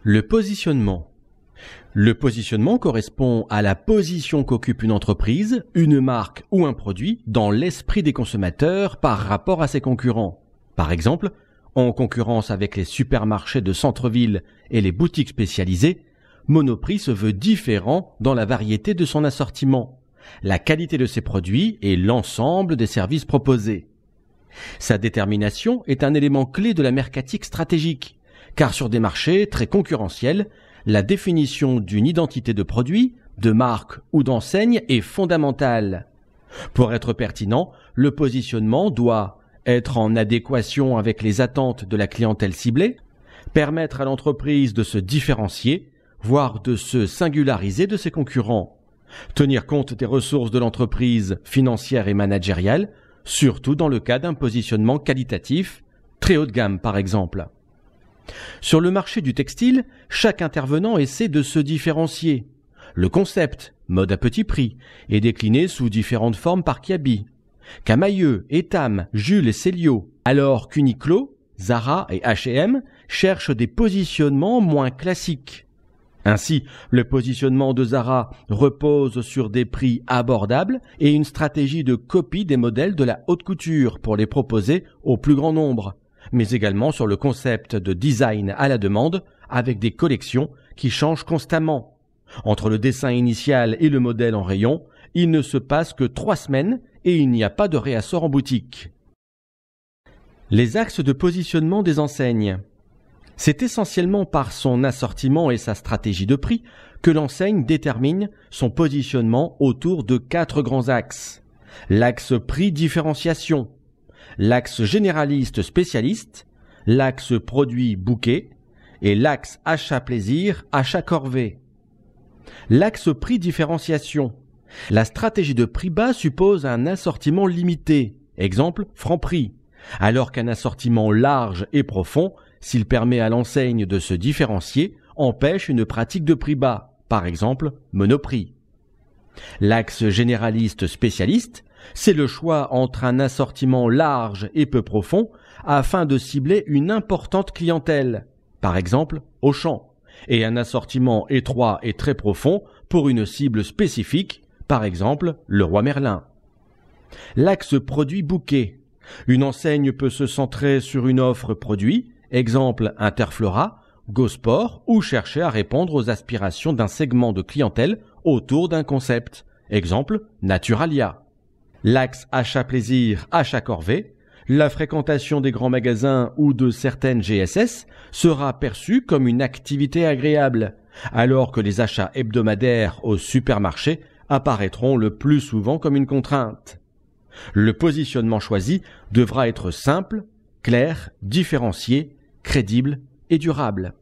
Le positionnement. Le positionnement correspond à la position qu'occupe une entreprise, une marque ou un produit dans l'esprit des consommateurs par rapport à ses concurrents. Par exemple, en concurrence avec les supermarchés de centre-ville et les boutiques spécialisées, Monoprix se veut différent dans la variété de son assortiment, la qualité de ses produits et l'ensemble des services proposés. Sa détermination est un élément clé de la mercatique stratégique, car sur des marchés très concurrentiels, la définition d'une identité de produit, de marque ou d'enseigne est fondamentale. Pour être pertinent, le positionnement doit être en adéquation avec les attentes de la clientèle ciblée, permettre à l'entreprise de se différencier, voire de se singulariser de ses concurrents, tenir compte des ressources de l'entreprise financières et managériales, surtout dans le cas d'un positionnement qualitatif, très haut de gamme par exemple. Sur le marché du textile, chaque intervenant essaie de se différencier. Le concept, mode à petit prix, est décliné sous différentes formes par Kiabi, Camaïeu, Etam, Jules et Célio, alors qu'Uniqlo, Zara et H&M cherchent des positionnements moins classiques. Ainsi, le positionnement de Zara repose sur des prix abordables et une stratégie de copie des modèles de la haute couture pour les proposer au plus grand nombre, mais également sur le concept de design à la demande avec des collections qui changent constamment. Entre le dessin initial et le modèle en rayon, il ne se passe que 3 semaines et il n'y a pas de réassort en boutique. Les axes de positionnement des enseignes. C'est essentiellement par son assortiment et sa stratégie de prix que l'enseigne détermine son positionnement autour de 4 grands axes. L'axe prix-différenciation, l'axe généraliste-spécialiste, l'axe produit-bouquet et l'axe achat-plaisir, achat-corvée. L'axe prix-différenciation. La stratégie de prix bas suppose un assortiment limité, exemple Franprix, alors qu'un assortiment large et profond, s'il permet à l'enseigne de se différencier, empêche une pratique de prix bas, par exemple Monoprix. L'axe généraliste-spécialiste, c'est le choix entre un assortiment large et peu profond afin de cibler une importante clientèle, par exemple Auchan, et un assortiment étroit et très profond pour une cible spécifique, par exemple Leroy Merlin. L'axe produit-bouquet. Une enseigne peut se centrer sur une offre produit, exemple Interflora, Go-Sport, ou chercher à répondre aux aspirations d'un segment de clientèle autour d'un concept, exemple Naturalia. L'axe achat-plaisir, achat-corvée. La fréquentation des grands magasins ou de certaines GSS sera perçue comme une activité agréable, alors que les achats hebdomadaires au supermarché apparaîtront le plus souvent comme une contrainte. Le positionnement choisi devra être simple, clair, différencié, crédible et durable.